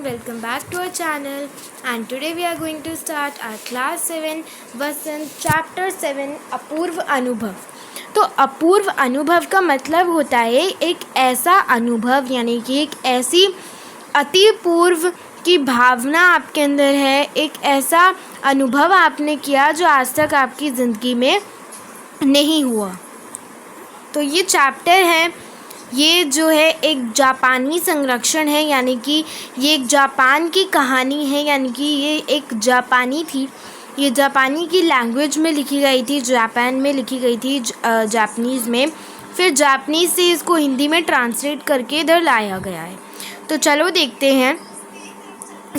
welcome back to our channel, and today we are going to start our class 7 Vasant chapter 7 अपूर्व अनुभव। तो अपूर्व अनुभव का मतलब होता है एक ऐसा अनुभव, यानी कि एक ऐसी अति पूर्व की भावना आपके अंदर है, एक ऐसा अनुभव आपने किया जो आज तक आपकी ज़िंदगी में नहीं हुआ। तो ये चैप्टर है, ये जो है एक जापानी संरक्षण है, यानी कि ये एक जापान की कहानी है, यानी कि ये एक जापानी थी, ये जापानी की लैंग्वेज में लिखी गई थी, जापान में लिखी गई थी, जापानीज़ में। फिर जापानीज़ से इसको हिंदी में ट्रांसलेट करके इधर लाया गया है। तो चलो देखते हैं।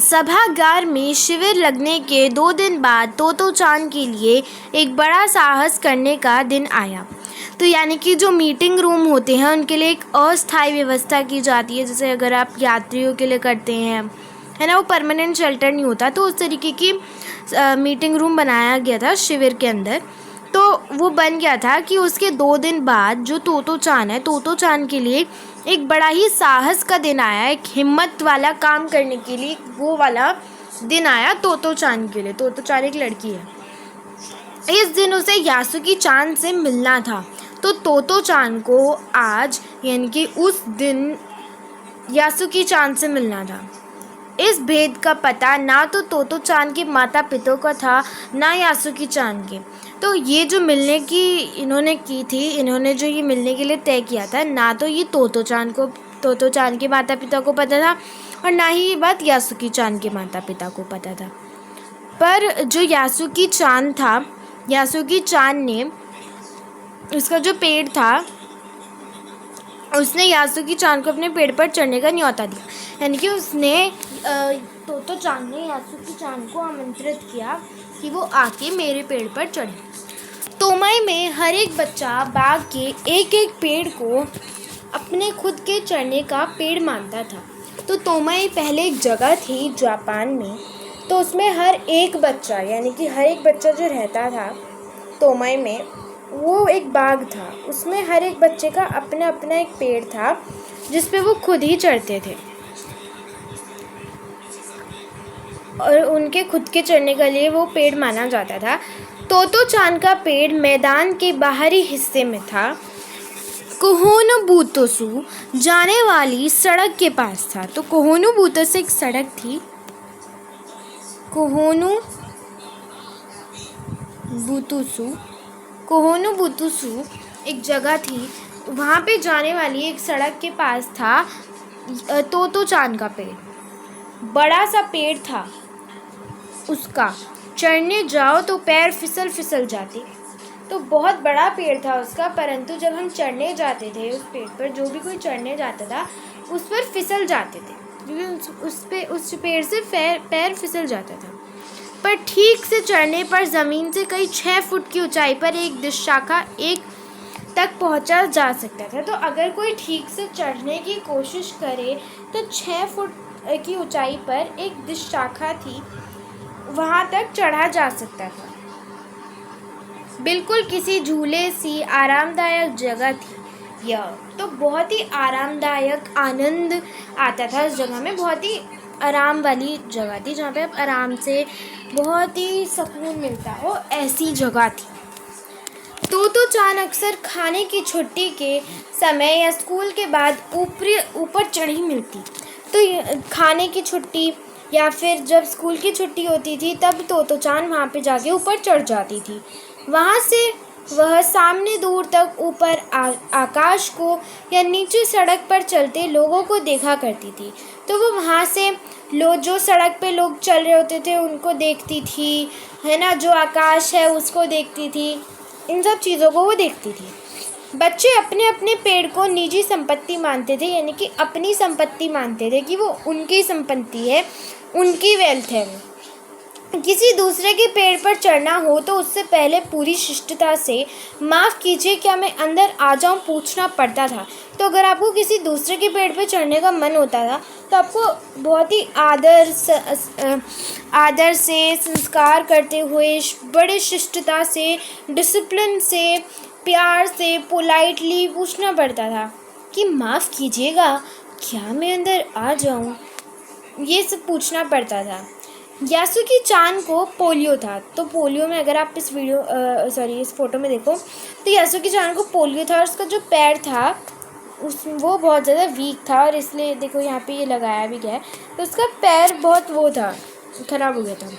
सभागार में शिविर लगने के 2 दिन बाद तोतो-चान के लिए एक बड़ा साहस करने का दिन आया। तो यानी कि जो मीटिंग रूम होते हैं उनके लिए एक अस्थायी व्यवस्था की जाती है, जैसे अगर आप यात्रियों के लिए करते हैं, है ना, वो परमानेंट शेल्टर नहीं होता, तो उस तरीके की मीटिंग रूम बनाया गया था शिविर के अंदर। तो वो बन गया था कि उसके 2 दिन बाद जो तोतो-चान है, तोतो-चान के लिए एक बड़ा ही साहस का दिन आया, एक हिम्मत वाला काम करने के लिए वो वाला दिन आया तोतो-चान के लिए। तोतो-चान एक लड़की है। इस दिन उसे यासुकी-चान से मिलना था। तो तोतो-चान को आज, यानी कि उस दिन यासुकी-चान से मिलना था। इस भेद का पता ना तो तोतो-चान के माता पिता को था, ना यासुकी-चान के। तो ये जो मिलने की इन्होंने की थी, इन्होंने जो ये मिलने के लिए तय किया था, ना तो ये तोतो-चान के माता पिता को पता था, और ना ही ये बात यासुकी-चान के माता पिता को पता था। पर जो यासुकी-चान था, यासुकी-चान ने, उसका जो पेड़ था, उसने यासुकी-चान को अपने पेड़ पर चढ़ने का न्योता दिया, यानी कि उसने तोतो-चान ने यासुकी-चान को आमंत्रित किया कि वो आके मेरे पेड़ पर चढ़े। तोमाई में हर एक बच्चा बाग के एक एक पेड़ को अपने खुद के चढ़ने का पेड़ मानता था। तो तोमाई पहले एक जगह थी जापान में, तो उसमें हर एक बच्चा, यानी कि हर एक बच्चा जो रहता था तोमाई में, वो एक बाग था, उसमें हर एक बच्चे का अपना अपना एक पेड़ था जिस पे वो खुद ही चढ़ते थे, और उनके खुद के चढ़ने के लिए वो पेड़ माना जाता था। तोतो-चान का पेड़ मैदान के बाहरी हिस्से में था, कोहोनुबुतोसु जाने वाली सड़क के पास था। तो कोहोनुबुतोसु एक सड़क थी, कोहोनुबुतोसु एक जगह थी, वहाँ पे जाने वाली एक सड़क के पास था तोतो-चान का पेड़। बड़ा सा पेड़ था उसका, चढ़ने जाओ तो पैर फिसल जाते। तो बहुत बड़ा पेड़ था उसका, परंतु जब हम चढ़ने जाते थे उस पेड़ पर, जो भी कोई चढ़ने जाता था उस पर फिसल जाते थे, क्योंकि उस पेड़ से पैर फिसल जाता था। पर ठीक से चढ़ने पर ज़मीन से कई 6 फुट की ऊंचाई पर एक दिशाखा एक तक पहुंचा जा सकता था। तो अगर कोई ठीक से चढ़ने की कोशिश करे तो 6 फुट की ऊंचाई पर एक दिशाखा थी, वहाँ तक चढ़ा जा सकता था। बिल्कुल किसी झूले सी आरामदायक जगह थी यह। तो बहुत ही आरामदायक, आनंद आता था उस जगह में, बहुत ही आराम वाली जगह थी, जहाँ पे आप आराम से बहुत ही सुकून मिलता हो, ऐसी जगह थी। तोतो-चान अक्सर खाने की छुट्टी के समय या स्कूल के बाद ऊपर चढ़ी मिलती। तो खाने की छुट्टी या फिर जब स्कूल की छुट्टी होती थी, तब तोतो-चान वहाँ पे जाके ऊपर चढ़ जाती थी। वहाँ से वह सामने दूर तक ऊपर आकाश को या नीचे सड़क पर चलते लोगों को देखा करती थी। तो वो वहाँ से जो सड़क पे लोग चल रहे होते थे उनको देखती थी, है ना, जो आकाश है उसको देखती थी, इन सब चीज़ों को वो देखती थी। बच्चे अपने अपने पेड़ को निजी संपत्ति मानते थे, यानी कि अपनी संपत्ति मानते थे, कि वो उनकी संपत्ति है, उनकी वेल्थ है। वो किसी दूसरे के पेड़ पर चढ़ना हो तो उससे पहले पूरी शिष्टता से माफ़ कीजिए क्या मैं अंदर आ जाऊं पूछना पड़ता था। तो अगर आपको किसी दूसरे के पेड़ पर चढ़ने का मन होता था तो आपको बहुत ही आदर से, संस्कार करते हुए, बड़े शिष्टता से, डिसिप्लिन से, प्यार से, पोलाइटली पूछना पड़ता था कि माफ़ कीजिएगा क्या मैं अंदर आ जाऊं। ये सब पूछना पड़ता था। यासुकी चान को पोलियो था। तो पोलियो में अगर आप इस इस फ़ोटो में देखो तो यासुकी चान को पोलियो था और उसका जो पैर था वो बहुत ज़्यादा वीक था, और इसलिए देखो यहाँ पे ये लगाया भी गया है। तो उसका पैर बहुत वो था, ख़राब हो गया था,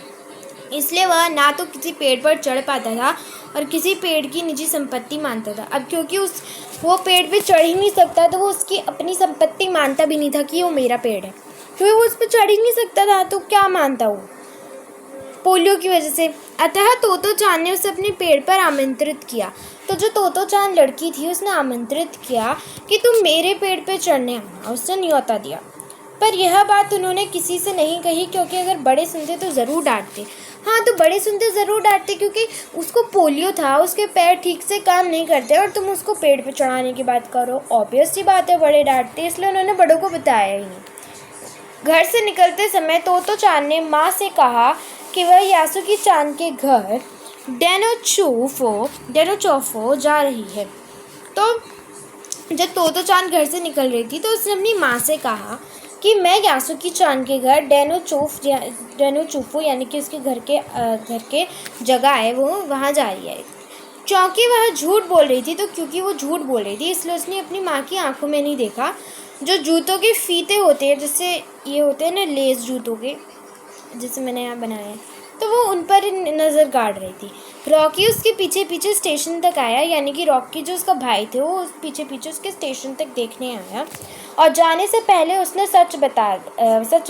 इसलिए वह ना तो किसी पेड़ पर चढ़ पाता था और किसी पेड़ की निजी संपत्ति मानता था। अब क्योंकि वो पेड़ पे चढ़ ही नहीं सकता, तो वो उसकी अपनी संपत्ति मानता भी नहीं था कि वो मेरा पेड़ है, क्योंकि वो उस पर चढ़ ही नहीं सकता था, तो क्या मानता वो, पोलियो की वजह से। अतः तोतो चान ने उसे अपने पेड़ पर आमंत्रित किया। तो जो तोतो चान लड़की थी उसने आमंत्रित किया कि तुम मेरे पेड़ पे चढ़ने आना, उसने न्योता दिया। पर यह बात उन्होंने किसी से नहीं कही, क्योंकि अगर बड़े सुनते तो ज़रूर डांटते। हाँ, तो बड़े सुनते ज़रूर डांटते, क्योंकि उसको पोलियो था, उसके पैर ठीक से काम नहीं करते और तुम उसको पेड़ पे चढ़ाने की बात करो, ऑब्वियस सी बात है, बड़े डांटते, इसलिए उन्होंने बड़ों को बताया ही नहीं। घर से निकलते समय तोतो चान ने माँ से कहा कि वह यासुकी चान के घर डेनोचोफो जा रही है। तो जब तोतो चान घर से निकल रही थी तो उसने अपनी माँ से कहा कि मैं यासुकी चान के घर डेनोचोफो यानी कि उसके घर के जगह है, वो वहाँ जा रही है। क्योंकि वह झूठ बोल रही थी, तो क्योंकि वो झूठ बोल रही थी इसलिए उसने अपनी माँ की आंखों में नहीं देखा जो जूतों के फीते होते हैं, जैसे ये होते हैं ना लेस जूतों के, जैसे मैंने यहाँ बनाया है, तो वो उन पर नज़र गाड़ रही थी। रॉकी उसके पीछे पीछे स्टेशन तक आया, यानी कि रॉकी जो उसका भाई थे वो पीछे पीछे उसके स्टेशन तक देखने आया, और जाने से पहले उसने सच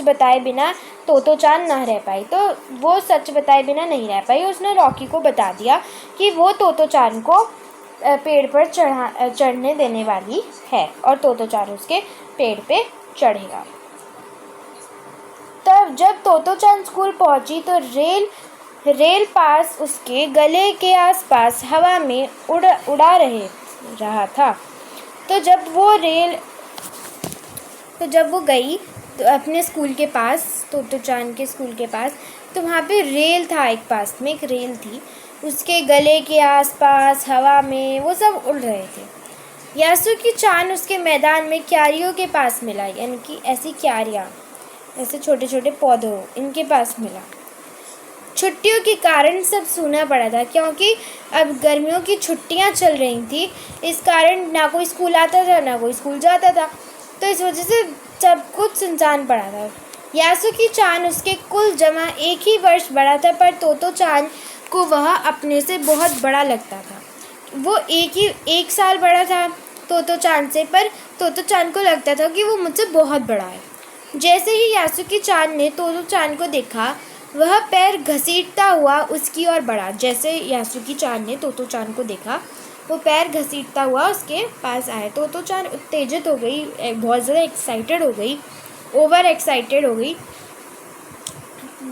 बताए बिना तोतो चान ना रह पाई। तो वो सच बताए बिना नहीं रह पाई, उसने रॉकी को बता दिया कि वो तोतो चान को पेड़ पर चढ़ने देने वाली है और तोतो चान उसके पेड़ पे चढ़ेगा। तब जब तोतो चान स्कूल पहुंची तो रेल पास उसके गले के आसपास हवा में उड़ा रहा था। तो जब वो गई तो अपने स्कूल के पास, तोतो चान के स्कूल के पास, तो वहाँ पे रेल था, एक पास में एक रेल थी, उसके गले के आसपास हवा में वो सब उड़ रहे थे। यासुकी चान उसके मैदान में क्यारियों के पास मिला, यानी कि ऐसी क्यारियाँ, ऐसे छोटे छोटे पौधों, इनके पास मिला। छुट्टियों के कारण सब सूना पड़ा था, क्योंकि अब गर्मियों की छुट्टियां चल रही थी, इस कारण ना कोई स्कूल आता था ना कोई स्कूल जाता था, तो इस वजह से सब कुछ सुनसान पड़ा था। यासुकी चान उसके कुल जमा एक ही वर्ष बड़ा था, पर तोतो चान को वह अपने से बहुत बड़ा लगता था। वो एक साल बड़ा था तोतो चान से, पर तोतो चान को लगता था कि वो मुझसे बहुत बड़ा है। जैसे ही यासुकी चान ने तोतो चान को देखा, वह पैर घसीटता हुआ उसकी ओर बढ़ा। जैसे यासुकी चान ने तोतो चान को देखा, वो पैर घसीटता हुआ उसके पास आया। तोतो चान उत्तेजित हो गई, बहुत ज़्यादा एक्साइटेड हो गई, ओवर एक्साइटेड हो गई।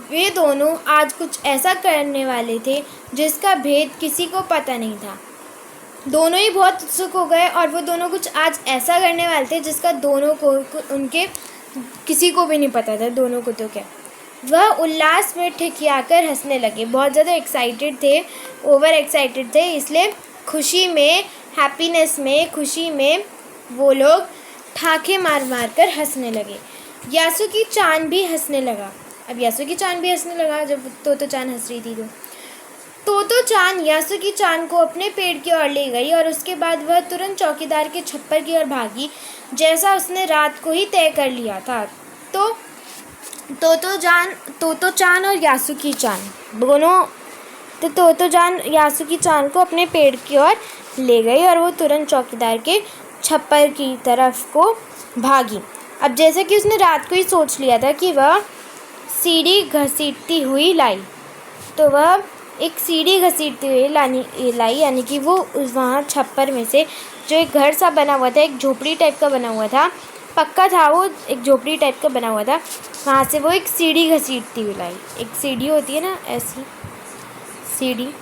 वे दोनों आज कुछ ऐसा करने वाले थे जिसका भेद किसी को पता नहीं था। दोनों ही बहुत उत्सुक हो गए और वो दोनों कुछ आज ऐसा करने वाले थे जिसका दोनों को उनके किसी को भी नहीं पता था, दोनों को तो क्या। वह उल्लास में ठिठियाकर हंसने लगे, बहुत ज़्यादा एक्साइटेड थे, ओवर एक्साइटेड थे, इसलिए खुशी में, हैप्पीनेस में, खुशी में वो लोग ठाके मार मार कर हंसने लगे। यासुकी चान भी हंसने लगा। अब यासुकी चान भी हंसने लगा जब तोतो चान हंस रही थी। तोतो चान यासुकी चान को अपने पेड़ की ओर ले गई और उसके बाद वह तुरंत चौकीदार के छप्पर की ओर भागी, जैसा उसने रात को ही तय कर लिया था। तो तोतो चान और यासुकी चान दोनों, तो तोतो चान यासुकी चान को अपने पेड़ की ओर ले गई और वो तुरंत चौकीदार के छप्पर की तरफ को भागी। अब जैसे कि उसने रात को ही सोच लिया था कि वह सीढ़ी घसीटती हुई लाई, तो वह एक सीढ़ी घसीटती हुई लाई, यानी कि वो वहाँ छप्पर में से, जो एक घर सा बना हुआ था, एक झोपड़ी टाइप का बना हुआ था, पक्का था वो, एक झोपड़ी टाइप का बना हुआ था, वहाँ से वो एक सीढ़ी घसीटती हुई लाई। एक सीढ़ी होती है ना, ऐसी सीढ़ी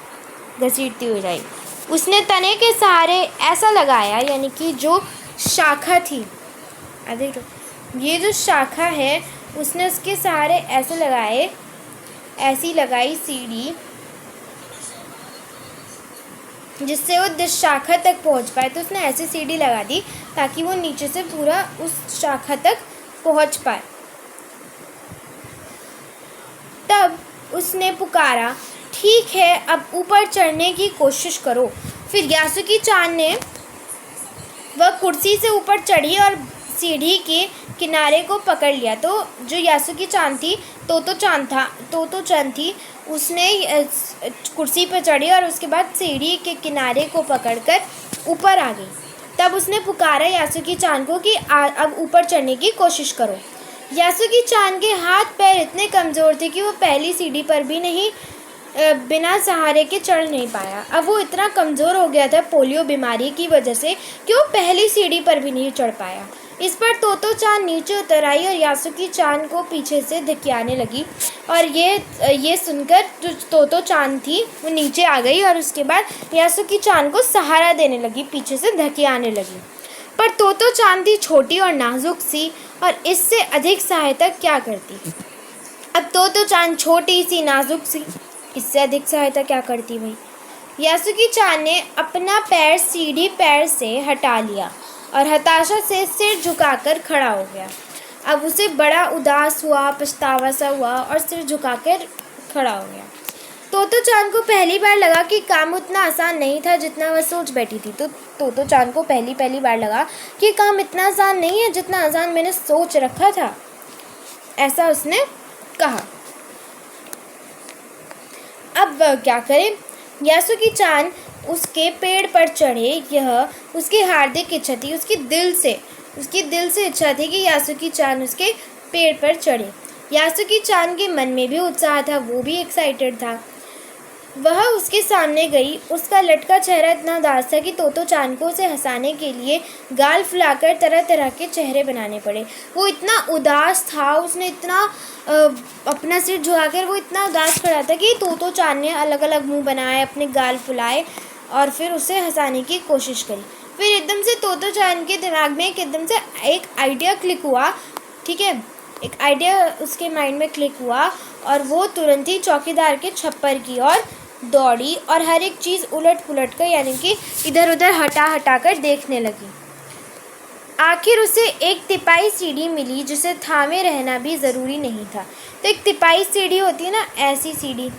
घसीटती हुई लाई। उसने तने के सहारे ऐसा लगाया, यानी कि जो शाखा थी, ये जो शाखा है उसने उसके सहारे ऐसे लगाए, ऐसी लगाई सीढ़ी, जिससे वो जिस शाखा तक पहुंच पाए। तो उसने ऐसी सीढ़ी लगा दी ताकि वो नीचे से पूरा उस शाखा तक पहुंच पाए। उसने पुकारा, ठीक है अब ऊपर चढ़ने की कोशिश करो। फिर यासुकी-चान ने वह कुर्सी से ऊपर चढ़ी और सीढ़ी के किनारे को पकड़ लिया। तो जो यासुकी-चान थी, तोतो-चान थी, उसने कुर्सी पर चढ़ी और उसके बाद सीढ़ी के किनारे को पकड़कर ऊपर आ गई। तब उसने पुकारा यासुकी-चान को कि अब ऊपर चढ़ने की कोशिश करो। यासुकी-चान के हाथ पैर इतने कमज़ोर थे कि वो पहली सीढ़ी पर भी नहीं बिना सहारे के चढ़ नहीं पाया। अब वो इतना कमज़ोर हो गया था पोलियो बीमारी की वजह से कि वो पहली सीढ़ी पर भी नहीं चढ़ पाया। इस पर तोतो-चान नीचे उतर आई और यासुकी-चान को पीछे से धकेलने लगी और ये सुनकर जो तोतो-चान थी वो नीचे आ गई और उसके बाद यासुकी-चान को सहारा देने लगी, पीछे से धकेलने लगी। पर तोतो-चान थी छोटी और नाजुक सी और इससे अधिक सहायता क्या करती। अब तोतो-चान छोटी सी नाजुक सी, इससे अधिक सहायता क्या करती भाई। यासुकी-चान ने अपना पैर सीढ़ी पैर से हटा लिया और हताशा से सिर झुकाकर खड़ा हो गया। अब उसे बड़ा उदास हुआ, पछतावा सा हुआ और सिर झुकाकर खड़ा हो गया। तोतो-चान को पहली बार लगा कि काम उतना आसान नहीं था जितना वह सोच बैठी थी। तो तोतो-चान को पहली बार लगा कि काम इतना आसान नहीं है जितना आसान मैंने सोच रखा था, ऐसा उसने कहा। अब वह क्या करे। यासुकी-चान उसके पेड़ पर चढ़े, यह उसकी हार्दिक इच्छा थी। उसकी दिल से इच्छा थी कि यासुकी-चान उसके पेड़ पर चढ़े। यासुकी-चान के मन में भी उत्साह था, वो भी एक्साइटेड था। वह उसके सामने गई। उसका लटका चेहरा इतना उदास था कि तोतो-चान को उसे हंसाने के लिए गाल फुलाकर तरह तरह के चेहरे बनाने पड़े। वो इतना उदास था, उसने इतना अपना सिर झुकाकर वो इतना उदास खड़ा था कि तोतो-चान ने अलग अलग मुंह बनाए, अपने गाल फुलाए और फिर उसे हंसाने की कोशिश करी। फिर एकदम से तोतो-चान के दिमाग में एकदम से एक आइडिया क्लिक हुआ, ठीक है, एक आइडिया उसके माइंड में क्लिक हुआ और वो तुरंत ही चौकीदार के छप्पर की ओर दौड़ी और हर एक चीज़ उलट पुलट कर, यानी कि इधर उधर हटा कर देखने लगी। आखिर उसे एक तिपाई सीढ़ी मिली जिसे थामे रहना भी ज़रूरी नहीं था। तो एक तिपाई सीढ़ी होती है ना, ऐसी सीढ़ी,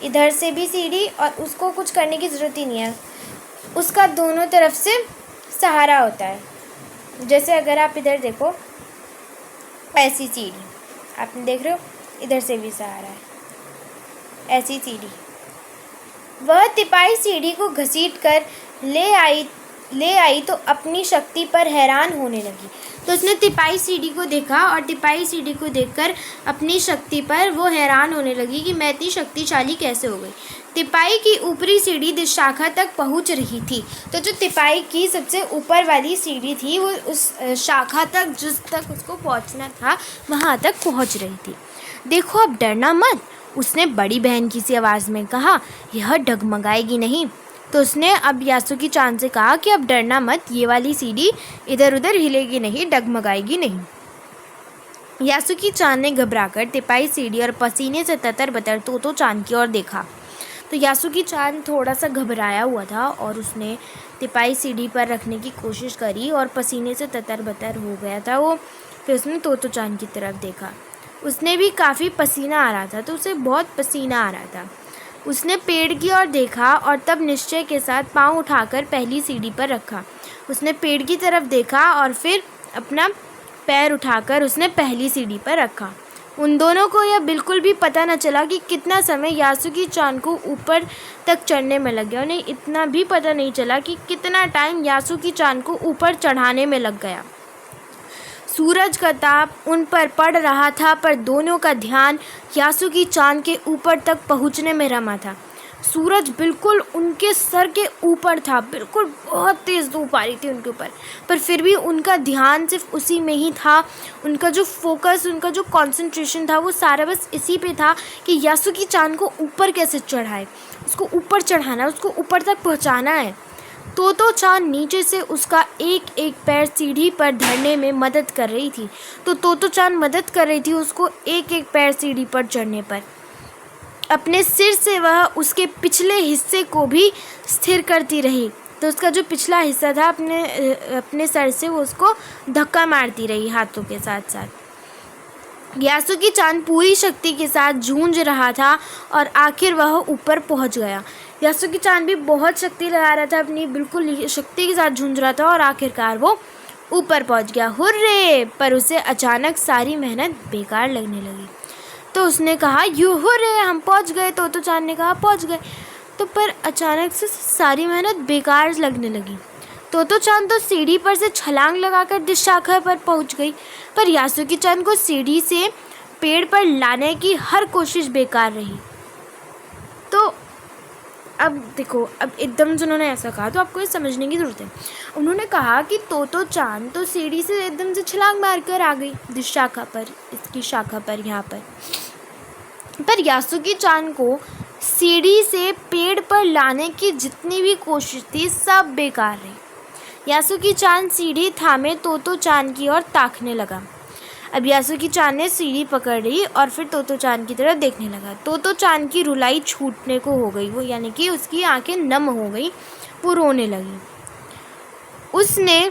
इधर से भी सीढ़ी और उसको कुछ करने की ज़रूरत ही नहीं है, उसका दोनों तरफ से सहारा होता है। जैसे अगर आप इधर देखो, ऐसी सीढ़ी आप देख रहे हो, इधर से भी सहारा है, ऐसी सीढ़ी। वह तिपाई सीढ़ी को घसीट कर ले आई तो अपनी शक्ति पर हैरान होने लगी। तो उसने तिपाई सीढ़ी को देखा और तिपाई सीढ़ी को देखकर अपनी शक्ति पर वो हैरान होने लगी कि मैं इतनी शक्तिशाली कैसे हो गई। तिपाई की ऊपरी सीढ़ी जिस शाखा तक पहुंच रही थी, तो जो तिपाई की सबसे ऊपर वाली सीढ़ी थी वो उस शाखा तक जिस तक उसको पहुंचना था वहां तक पहुंच रही थी। देखो अब डरना मत, उसने बड़ी बहन की सी आवाज़ में कहा, यह डगमगाएगी नहीं। तो उसने अब यासुकी-चान से कहा कि अब डरना मत, ये वाली सीढ़ी इधर उधर हिलेगी नहीं, डगमगाएगी नहीं। यासुकी-चान ने घबराकर तिपाई सीढ़ी और पसीने से ततर-बतर तोतो-चान की ओर देखा। तो यासुकी-चान थोड़ा सा घबराया हुआ था और उसने तिपाई सीढ़ी पर रखने की कोशिश करी और पसीने से ततर-बतर हो गया था वो। फिर उसने तोतो-चान की तरफ देखा, उसने भी काफ़ी पसीना आ रहा था, तो उसे बहुत पसीना आ रहा था। उसने पेड़ की ओर देखा और तब निश्चय के साथ पाँव उठाकर पहली सीढ़ी पर रखा। उसने पेड़ की तरफ देखा और फिर अपना पैर उठाकर उसने पहली सीढ़ी पर रखा। उन दोनों को यह बिल्कुल भी पता न चला कि कितना समय यासुकी-चान को ऊपर तक चढ़ने में लग गया। उन्हें इतना भी पता नहीं चला कि कितना टाइम यासुकी-चान को ऊपर चढ़ाने में लग गया। सूरज का ताप उन पर पड़ रहा था, पर दोनों का ध्यान यासुकी-चान के ऊपर तक पहुंचने में रमा था। सूरज बिल्कुल उनके सर के ऊपर था, बिल्कुल बहुत तेज़ धूप आ रही थी उनके ऊपर, पर फिर भी उनका ध्यान सिर्फ उसी में ही था। उनका जो फोकस, उनका जो कंसंट्रेशन था वो सारा बस इसी पे था कि यासुकी-चान को ऊपर कैसे चढ़ाए, उसको ऊपर चढ़ाना, उसको ऊपर तक पहुंचाना है। तोतो-चान नीचे से उसका एक एक पैर सीढ़ी पर धरने में मदद कर रही थी। तो तोतो-चान मदद कर रही थी उसको एक एक पैर सीढ़ी पर चढ़ने पर। अपने सिर से वह उसके पिछले हिस्से को भी स्थिर करती रही। तो उसका जो पिछला हिस्सा था अपने सर से वो उसको धक्का मारती रही हाथों के साथ साथ। यासुकी चांद पूरी शक्ति के साथ जूझ रहा था और आखिर वह ऊपर पहुंच गया। यासुकी चांद भी बहुत शक्ति लगा रहा था, अपनी बिल्कुल शक्ति के साथ जूझ रहा था और आखिरकार वो ऊपर पहुंच गया। हुर्रे! पर उसे अचानक सारी मेहनत बेकार लगने लगी। तो उसने कहा, यू हुर्रे, हम पहुंच गए। तो चांद ने कहा, पहुंच गए। तो पर अचानक से सारी मेहनत बेकार लगने लगी। तो चांद तो सीढ़ी पर से छलांग लगाकर दिशाखा पर पहुंच गई, पर यासुकी चांद को सीढ़ी से पेड़ पर लाने की हर कोशिश बेकार रही। तो अब देखो, अब एकदम से उन्होंने ऐसा कहा तो आपको ये समझने की ज़रूरत है। उन्होंने कहा कि तो चांद तो सीढ़ी से एकदम से छलांग मारकर आ गई दिशाखा पर, इसकी शाखा पर, यहाँ पर यासुकी चांद को सीढ़ी से पेड़ पर लाने की जितनी भी कोशिश थी सब बेकार रही। यासुकी चांद सीढ़ी थामे तो चांद की ओर ताकने लगा। अब यासुकी चांद ने सीढ़ी पकड़ ली और फिर तो चांद की तरफ देखने लगा। तो चांद की रुलाई छूटने को हो गई, वो यानी कि उसकी आंखें नम हो गई, वो रोने लगी। उसने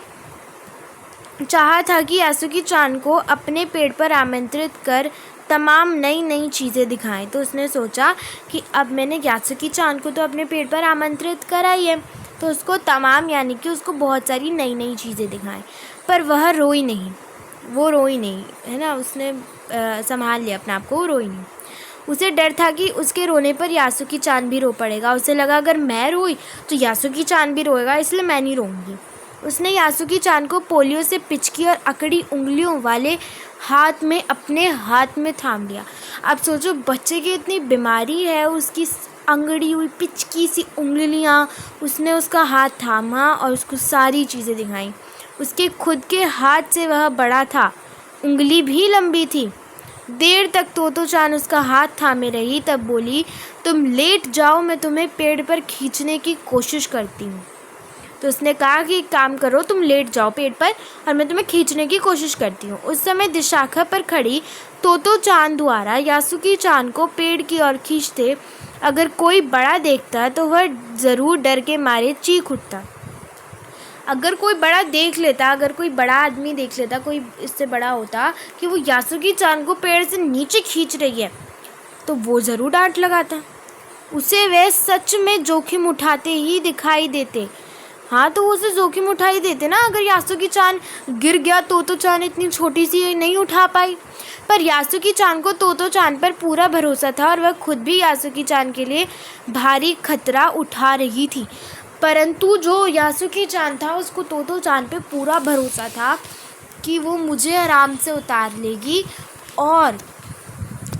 चाहा था कि यासुकी चांद को अपने पेड़ पर आमंत्रित कर तमाम नई चीज़ें दिखाएं। तो उसने सोचा कि अब मैंने यासुकी चांद को तो अपने पेड़ पर आमंत्रित करा ही है, तो उसको तमाम यानी कि उसको बहुत सारी नई चीज़ें दिखाएं। पर वह रोई नहीं, वो रोई नहीं, है ना, उसने संभाल लिया अपने आप को, वो रोई नहीं। उसे डर था कि उसके रोने पर यासुकी चांद भी रो पड़ेगा। उसे लगा अगर मैं रोई तो यासुकी चांद भी रोएगा, इसलिए मैं नहीं रोऊंगी। उसने यासुकी चांद को पोलियो से पिचकी और अकड़ी उंगलियों वाले हाथ में अपने हाथ में थाम लिया। अब सोचो, बच्चे की इतनी बीमारी है, उसकी अंगड़ी हुई पिचकी सी उंगलियां, उसने उसका हाथ थामा और उसको सारी चीज़ें दिखाई। उसके खुद के हाथ से वह बड़ा था, उंगली भी लंबी थी। देर तक तो चांद उसका हाथ थामे रही, तब बोली, तुम लेट जाओ, मैं तुम्हें पेड़ पर खींचने की कोशिश करती हूँ। तो उसने कहा कि एक काम करो, तुम लेट जाओ पेड़ पर और मैं तुम्हें खींचने की कोशिश करती हूँ। उस समय दिशाखा पर खड़ी तो चांद द्वारा यासुकी चांद को पेड़ की ओर खींचते अगर कोई बड़ा देखता तो वह ज़रूर डर के मारे चीख उठता। अगर कोई बड़ा देख लेता, अगर कोई बड़ा आदमी देख लेता, कोई इससे बड़ा होता कि वो यासुकी चांद को पेड़ से नीचे खींच रही है, तो वो ज़रूर डांट लगाता। उसे वे सच में जोखिम उठाते ही दिखाई देते। हाँ, तो वो उसे जोखिम उठाई देते ना। अगर यासुकी चांद गिर गया तो चांद इतनी छोटी सी नहीं उठा पाई, पर यासुकी चांद को तो चांद पर पूरा भरोसा था और वह खुद भी यासुकी चांद के लिए भारी खतरा उठा रही थी। परंतु जो यासुकी चांद था, उसको तो चांद पे पूरा भरोसा था कि वो मुझे आराम से उतार लेगी, और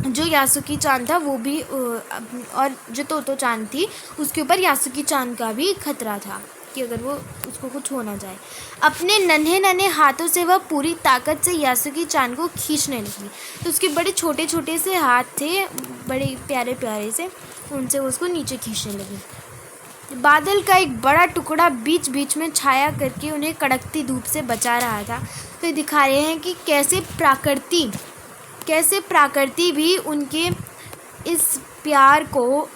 जो यासुकी चांद था वो भी, और जो तो चांद थी उसके ऊपर यासुकी चांद का भी खतरा था कि अगर वो उसको कुछ हो ना जाए। अपने नन्हे हाथों से वह पूरी ताकत से यासुकी चांद को खींचने लगी। तो उसके बड़े छोटे से हाथ थे, बड़े प्यारे से, उनसे उसको नीचे खींचने लगी। बादल का एक बड़ा टुकड़ा बीच में छाया करके उन्हें कड़कती धूप से बचा रहा था। तो दिखा रहे हैं कि कैसे प्रकृति भी उनके इस प्यार को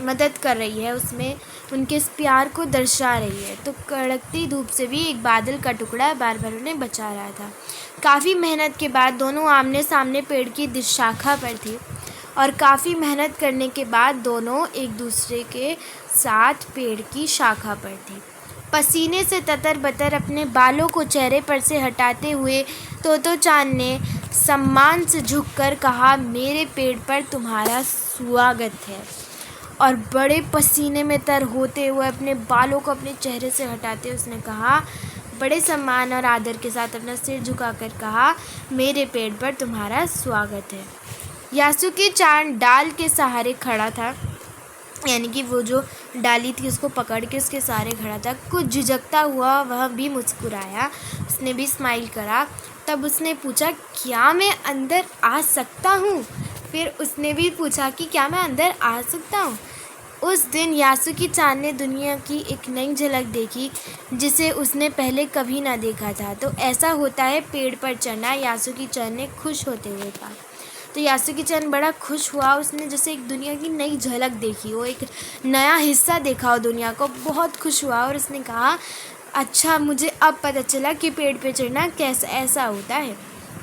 मदद कर रही है, उसमें उनके इस प्यार को दर्शा रही है। तो कड़कती धूप से भी एक बादल का टुकड़ा बार उन्हें बचा रहा था। काफ़ी मेहनत के बाद दोनों आमने सामने पेड़ की दिशाखा पर थे, और काफ़ी मेहनत करने के बाद दोनों एक दूसरे के साथ पेड़ की शाखा पर थे। पसीने से ततर-बतर अपने बालों को चेहरे पर से हटाते हुए तो चांद ने सम्मान से झुककर कहा, मेरे पेड़ पर तुम्हारा स्वागत है। और बड़े पसीने में तर होते हुए अपने बालों को अपने चेहरे से हटाते उसने कहा, बड़े सम्मान और आदर के साथ अपना सिर झुकाकर कहा, मेरे पेड़ पर तुम्हारा स्वागत है। यासुकी चांद डाल के सहारे खड़ा था, यानी कि वो जो डाली थी उसको पकड़ के उसके सहारे खड़ा था। कुछ झिझकता हुआ वह भी मुस्कुराया, उसने भी स्माइल करा। तब उसने पूछा, क्या मैं अंदर आ सकता हूँ? फिर उसने भी पूछा कि क्या मैं अंदर आ सकता हूँ? उस दिन यासुकी चांद ने दुनिया की एक नई झलक देखी जिसे उसने पहले कभी ना देखा था। तो ऐसा होता है पेड़ पर चढ़ना, यासुकी चांद ने खुश होते हुए कहा। तो यासुकी चांद बड़ा खुश हुआ, उसने जैसे एक दुनिया की नई झलक देखी हो, एक नया हिस्सा देखा हो दुनिया को, बहुत खुश हुआ। और उसने कहा, अच्छा मुझे अब पता चला कि पेड़ पे चढ़ना कैसा ऐसा होता है।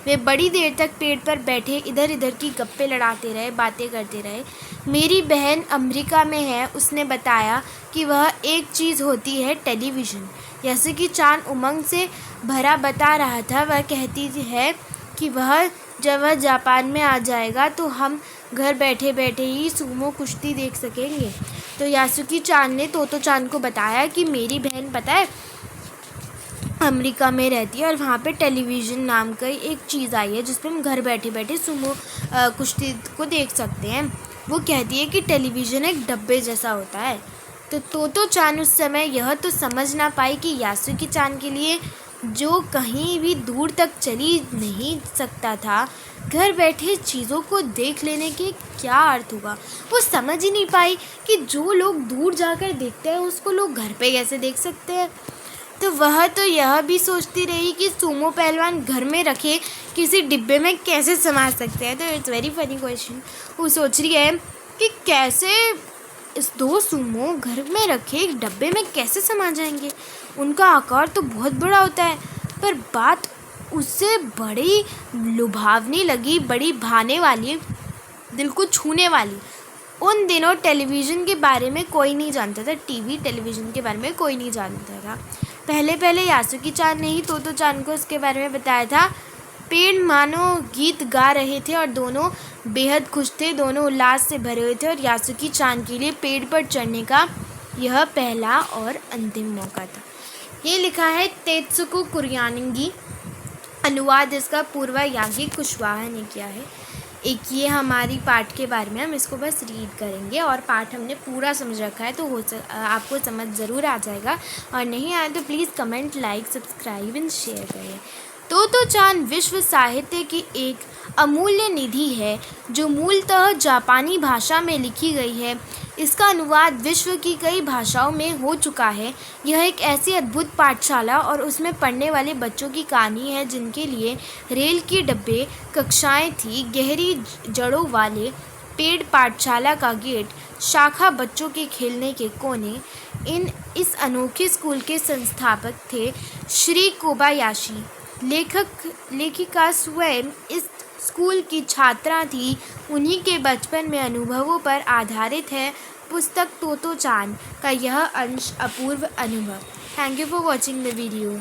वे बड़ी देर तक पेड़ पर बैठे इधर उधर की गप्पे लड़ाते रहे, बातें करते रहे। मेरी बहन अमेरिका में है, उसने बताया कि वह एक चीज़ होती है टेलीविज़न। यासुकी चान उमंग से भरा बता रहा था। वह कहती है कि जब वह जापान में आ जाएगा तो हम घर बैठे बैठे ही सूमो कुश्ती देख सकेंगे। तो यासुकी चान ने तोतो चान को बताया कि मेरी बहन पता है अमेरिका में रहती है और वहाँ पे टेलीविज़न नाम का एक चीज़ आई है जिसपे हम घर बैठे बैठे सूमो कुश्ती को देख सकते हैं। वो कहती है कि टेलीविज़न एक डब्बे जैसा होता है। तो तोतो चान उस समय यह तो समझ ना पाई कि यासुकी चान के लिए जो कहीं भी दूर तक चली नहीं सकता था, घर बैठे चीज़ों को देख लेने के क्या अर्थ होगा। वो समझ ही नहीं पाई कि जो लोग दूर जाकर देखते हैं उसको लोग घर पे कैसे देख सकते हैं। तो वह तो यह भी सोचती रही कि सूमो पहलवान घर में रखे किसी डिब्बे में कैसे समा सकते हैं। तो इट्स वेरी फनी क्वेश्चन। वो सोच रही है कि कैसे इस 2 सूमो घर में रखे एक डब्बे में कैसे समा जाएंगे। उनका आकार तो बहुत बड़ा होता है। पर बात उससे बड़ी लुभावनी लगी, बड़ी भाने वाली, दिल को छूने वाली। उन दिनों टेलीविज़न के बारे में कोई नहीं जानता था। टेलीविज़न के बारे में कोई नहीं जानता था। पहले यासुकी चान ने ही तोतो चान को इसके बारे में बताया था। पेड़ मानो गीत गा रहे थे और दोनों बेहद खुश थे। दोनों उल्लास से भरे हुए थे और यासुकी चान के लिए पेड़ पर चढ़ने का यह पहला और अंतिम मौका था। ये लिखा है तेत्सुको कुरियानगी। अनुवाद इसका पूर्वा यागी कुशवाहा ने किया है। एक ये हमारी पाठ के बारे में, हम इसको बस रीड करेंगे और पाठ हमने पूरा समझ रखा है तो आपको समझ ज़रूर आ जाएगा। और नहीं आया तो please comment, like, subscribe and share करें। तोतो चान विश्व साहित्य की एक अमूल्य निधि है जो मूलतः जापानी भाषा में लिखी गई है। इसका अनुवाद विश्व की कई भाषाओं में हो चुका है। यह एक ऐसी अद्भुत पाठशाला और उसमें पढ़ने वाले बच्चों की कहानी है जिनके लिए रेल के डब्बे, कक्षाएं थी, गहरी जड़ों वाले पेड़, पाठशाला का गेट, शाखा, बच्चों के खेलने के कोने। इस अनोखे स्कूल के संस्थापक थे श्री कोबायाशी। लेखिका स्वयं इस स्कूल की छात्रा थी। उन्हीं के बचपन में अनुभवों पर आधारित है पुस्तक तोतो चान का यह अंश अपूर्व अनुभव। Thank you for watching the video.